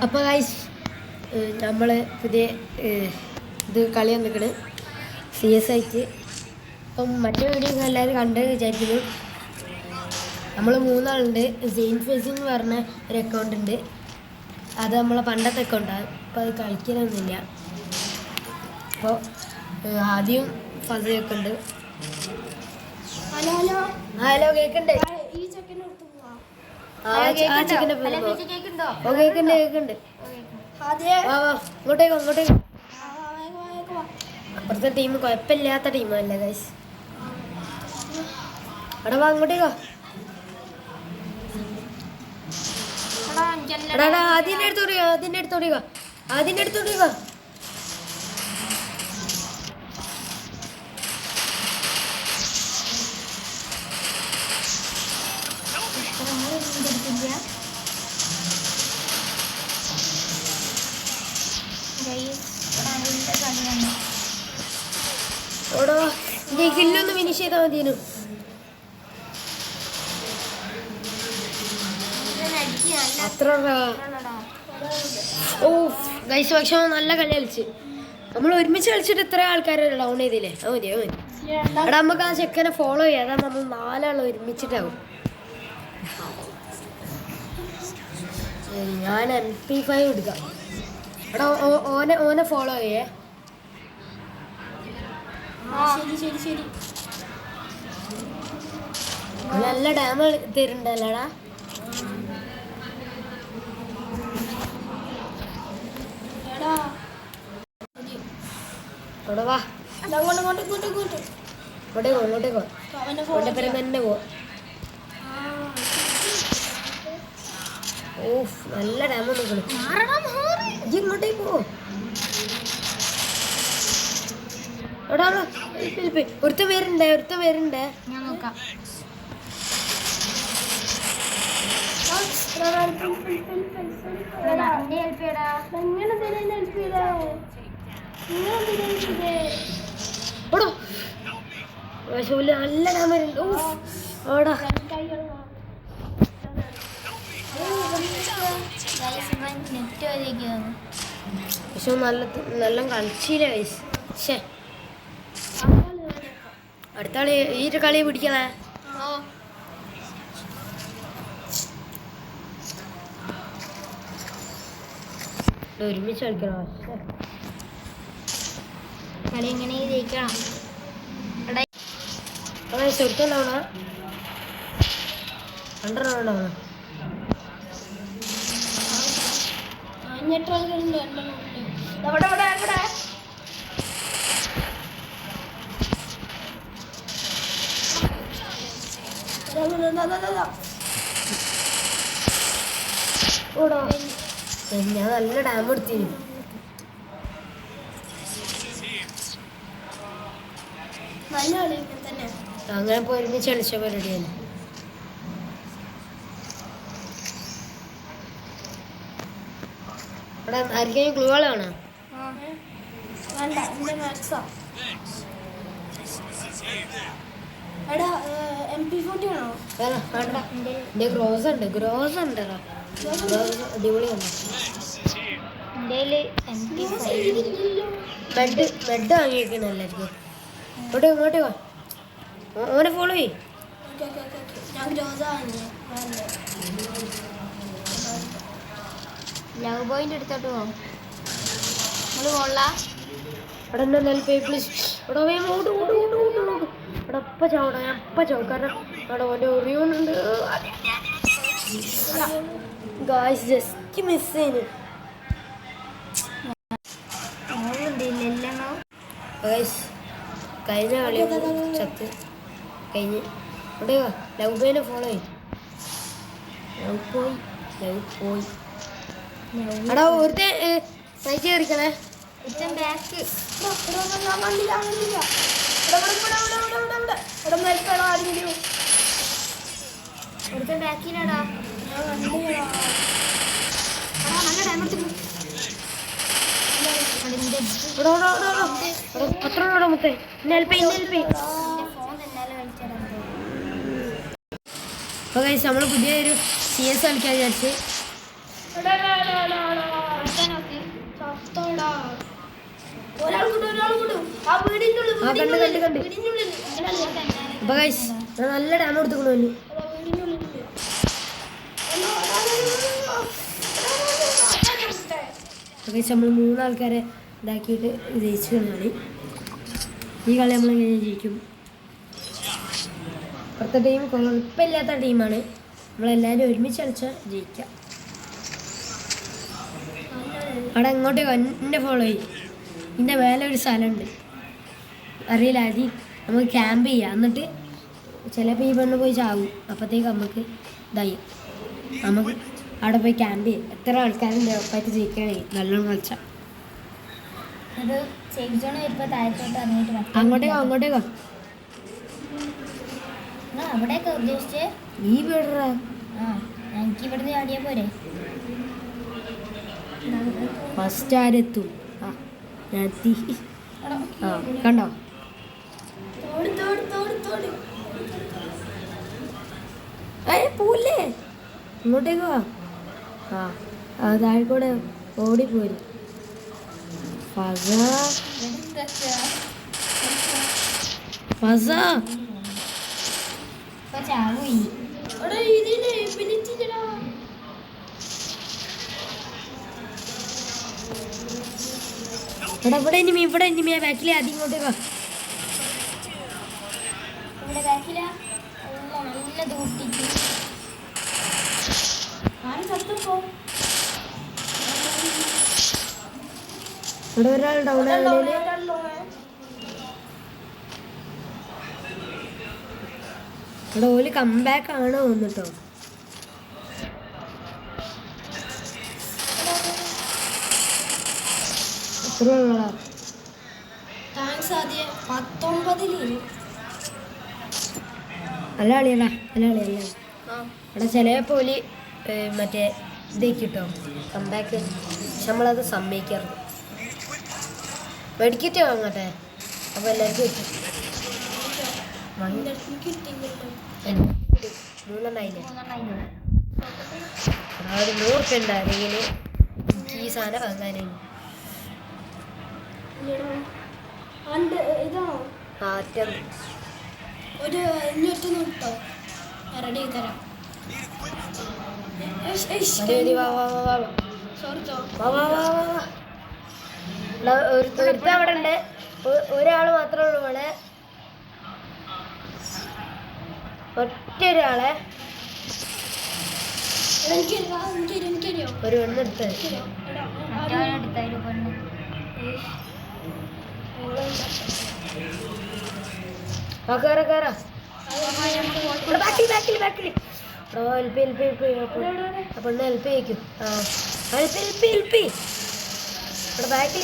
അപ്പോൾ ഗൈസ് നമ്മൾ പുതിയ ഇത് കളി വന്നിക്കണ് CS ആയിട്ട്. അപ്പം മറ്റേ വീഡിയോ എല്ലാവരും കണ്ട് വിചാരിക്കുന്നു. നമ്മൾ 3 ആളുണ്ട്. സെയിൻ ഫേസ് എന്ന് പറഞ്ഞ ഒരു അക്കൗണ്ട് ഉണ്ട്. അത് നമ്മളെ പണ്ടത്തെ അക്കൗണ്ടാണ്. അപ്പോൾ അത് കളിക്കാനൊന്നുമില്ല. അപ്പോൾ ആദ്യം ഫസയൊക്കെ ഉണ്ട്. ഹലോ കേൾക്കണ്ടേ? ഇങ്ങോട്ടേക്കോ അപ്പുറത്തെ ടീം കുഴപ്പമില്ലാത്ത ടീമല്ലേ ഗൈസ്. അവിടെ വാ, അങ്ങോട്ടേക്കോ. അതിൻ്റെ അടുത്തോടിക്കോ. ഓടോ കില്ലൊന്ന് ഫിനിഷ് ചെയ്താൽ മതിയേനു. അത്ര ഓ ഗൈസ്, പക്ഷെ നല്ല കളി കളിച്ച്. നമ്മൾ ഒരുമിച്ച് കളിച്ചിട്ട് ഇത്ര ആൾക്കാരെ ഡൗൺ ചെയ്തില്ലേ? അത് മതി. എടാ നമുക്ക് ആ ചെക്കനെ ഫോളോ ചെയ്യാം. അതാ നമ്മൾ 4 ആൾ ഒരുമിച്ചിട്ടാവും. ഞാൻ MP5 എടുക്കാം. എടാ ഓനെ ഫോളോ ചെയ്യേ. ശരി നല്ല ഡാമ തരുന്നുണ്ടല്ലോടാ. അവിടെ വാ, ഇങ്ങോട്ടേക്കോ തന്നെ പോ. ഓ നല്ല ഡാമ നോക്കണം. ഇങ്ങോട്ടേക്ക് പോ. എടാ ഒരുത്ത പേരുണ്ട്. ഞാൻ നോക്കാം. നല്ല ഡാമരുണ്ട്. ഓടാ പക്ഷെ നല്ല കളിച്ചില്ല വയസ്സ്. പക്ഷേ അടുത്ത കളി ഈ കളി പിടിക്കണേ. ഒരുമിച്ച് കളിക്കണം. കളി എങ്ങനെ ജയിക്കണം? ചെറുത്തുണ്ടാവണ 2 റൗണ്ടാവണം. ഞാൻ നല്ല ഡാം എടുത്തിരുന്നു. അങ്ങനെ പോയി ഒരുമിച്ച് കളിച്ച പരിപാടിയാണ്. ഇവിടെ ആർക്കെങ്കിലും ക്ലൂകൾ വേണോ? ഗ്രോസ് ഉണ്ട് അടിപൊളിയാണ്. ബെഡ് വാങ്ങിയിരിക്കണം എല്ലാവർക്കും. ഇങ്ങോട്ടേ ഓനെ ഫോളോ ചെയ്യും. ലവ് പോയിന്റ് എടുത്തോട്ട് പോകും. ഞാൻ കാരണം അവിടെ ഓൻ്റെ ഒറിയോണുണ്ട്. ഗായ്സ് ജസ്റ്റ് മിസ് ചെയ്യുന്നു. കഴിഞ്ഞ കളി ചത്ത് കഴിഞ്ഞ് ഇവിടെ ലവ് ബോയിനെ ഫോളോ ചെയ്യും. ലവ് പോയി എടാ ഒരുത്തെ സൈറ്റ് കയറിക്കണേ. ബാക്കിലാടാ മുത്തേ നമ്മൾ പുതിയൊരു CS കളിക്കാൻ വിചാരിച്ച്. കണ്ട് അപ്പൊ ഗൈസ് നല്ല ഡാം കൊടുത്തുക്കണു. നമ്മൾ 3 ആൾക്കാരെ ഇതാക്കിയിട്ട് ജയിച്ചു കളി. ഈ കളി നമ്മൾ എങ്ങനെ ജയിക്കും? അപ്പുറത്തെ ടീം കുഴപ്പമില്ലാത്ത ടീമാണ്. നമ്മളെല്ലാവരും ഒരുമിച്ച് കളിച്ചാൽ ജയിക്കാം. അവിടെ അങ്ങോട്ടേക്ക് എന്നെ ഫോളോ ചെയ്യും. ഇതിൻ്റെ മേലെ ഒരു സ്ഥലമുണ്ട്, അറിയില്ല. അതി നമുക്ക് ക്യാമ്പ് ചെയ്യാം. എന്നിട്ട് ചിലപ്പോൾ ഈ പെണ്ണ് പോയി ചാവും. അപ്പോഴത്തേക്ക് നമുക്ക് ഇതായി നമുക്ക് അവിടെ പോയി ക്യാമ്പ് ചെയ്യും. എത്ര ആൾക്കാരുണ്ട് ഉറപ്പായിട്ട് ജയിക്കണേ നല്ലോണം കളിച്ചാൽ. അങ്ങോട്ടേക്കോ അവിടെയൊക്കെ ഉദ്ദേശിച്ചേ ഈ വീടറാ. എനിക്ക് ഇവിടുന്ന് ചാടിയാ പോരെ. ഫസ്റ്റ് ആരെത്തും? കണ്ടോ? പോലേ ഇങ്ങോട്ടേക്ക് വാ. താഴെക്കൂടെ ഓടിപ്പോരും. ഇവിടെ ഇനി ബാക്കിലെ ആദ്യം ഇങ്ങോട്ടേക്ക് വാ. നല്ല ദൂട്ടിക്ക് ഇവിടെ ഒരാൾ ഡൗൺ ആയാലും ഇവിടെ ഓല് കംബാക്ക് ആണ് വന്നിട്ടോ. എത്ര ഉള്ളതാ? നല്ല കളിയല്ല, നല്ല കളിയല്ല. ഇവിടെ ചില പോലെ മറ്റേ ഇതേക്ക് കിട്ടോ കംബാക്ക്. പക്ഷെ നമ്മളത് സമ്മതിക്കാറുണ്ട്. മെഡിക്കറ്റ് വാങ്ങട്ടെ, അപ്പോൾ എല്ലാവർക്കും കിട്ടും. 3 100 റുപ്യ ഉണ്ടായിരുന്നെങ്കിൽ എനിക്ക് ഈ സാധനം വാങ്ങാനായി. ഒരു കിട്ടോ റെഡി തരാം. ഒരുത്ത അവിടെ ഉണ്ട്. ഒരാൾ മാത്രമേ ഉള്ളൂ ഇവിടെ, ഒറ്റ ഒരാളെ. ഒരു പെണ്ണെടുത്ത് പെണ്ണ് ഹെൽപ്പ് ചെയ്യിക്കും. ഇവിടെ ബാക്കിൽ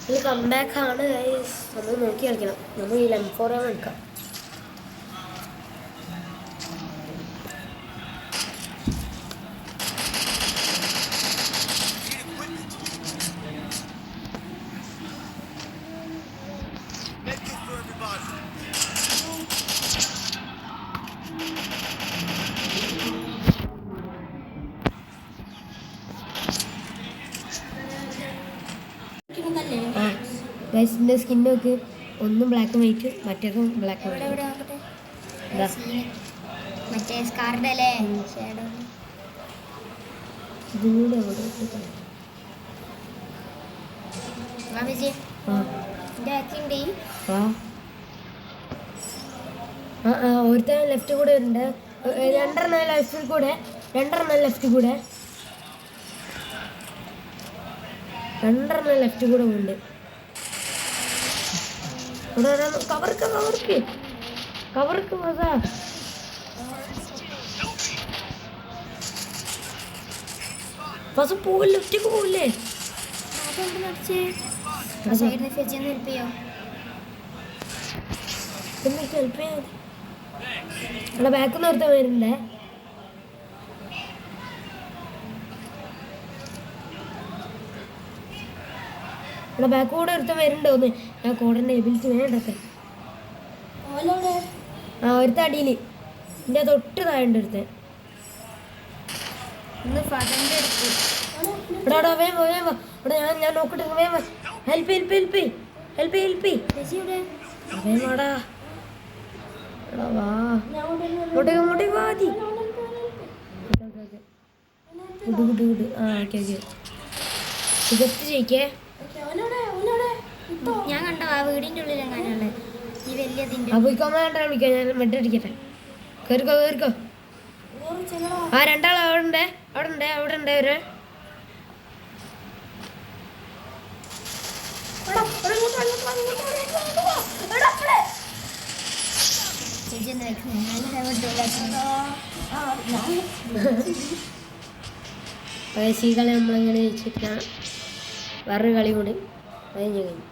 ഇത് കംബാക്ക് ആണ്. നമ്മൾ നോക്കി കളിക്കണം. നമ്മൾ ഈ M4 എടുക്കാം. ഗൈസിൻ്റെ സ്കിൻ നോക്ക്. ഒന്നും ബ്ലാക്ക് ആൻഡ് വൈറ്റ്, മറ്റേതും ബ്ലാക്ക് ആൻഡ് വൈറ്റ്. മറ്റേ സ്കാറിൻ്റെ അല്ലേ ഒരുത്ത ലെഫ്റ്റ് കൂടെ ഉണ്ട്. 2 ലെഫ്റ്റിൽ കൂടെ 2 ലെഫ്റ്റ് കൂടെ 2 ലെഫ്റ്റ് കൂടെ ഉണ്ട്. കവർക്ക് മസാ പക്ഷെ പോവില്ല, ഒറ്റക്ക് പോവില്ലേ? ഹെൽപ്പ് ചെയ്യാൻ ഇവിടെ ബാക്കിൽ നിന്ന് ഒരുത്തൻ വരുന്നുണ്ടേ. ഇവിടെ ബാക്ക് കൂടെ ഒരുത്തൻ വരുന്നുണ്ടോന്ന്. ഞാൻ കോടൻ്റെ എബിലിറ്റി വേണ്ടൊക്കെ ആ ഒരുത്ത അടിയിൽ എൻ്റെ തൊട്ട് താഴെ ഒരുത്തൻ ഒന്ന് ഫതന്റെ അടുത്ത് ഇവിടെ ഇവിടെ വേഗം വാ, വേഗം വാ. ഇവിടെ ഞാൻ നോക്കട്ടെ വേഗം വാ. Help help help help help ചേച്ചി ഇവിടെ വേഗം വാടാ എടാ വാ ഇങ്ങോട്ടേക്ക് ഇങ്ങോട്ടേക്ക് വാ മതി ഗുഡ് ഗുഡ് ഗുഡ് ആ ഓക്കെ ഓക്കെ ഇതൊക്കെ ജയിക്കേ ഞാൻ കണ്ടോ ആ വീടിന്റെ ഉള്ളിൽ എങ്ങനെയുള്ളത് ഈ വലിയതിന്റെ ആ പോയിക്കോമ്മ കണ്ടാ വിളിക്കാം ഞാൻ മെഡ് അടിക്കട്ടെ കയറിക്കോ കയറിക്കോ ആ രണ്ടാൾ അവിടെ ഉണ്ട് അവിടെ ഉണ്ട് അവിടെ ഉണ്ട് ഒരു ചേച്ചി എന്താ വെക്കുന്നത് പഴയ കളി നമ്മളിങ്ങനെ ജയിച്ചിട്ടാണ് വേറൊരു കളി കൂടി അത് കഴിഞ്ഞ് കഴിഞ്ഞു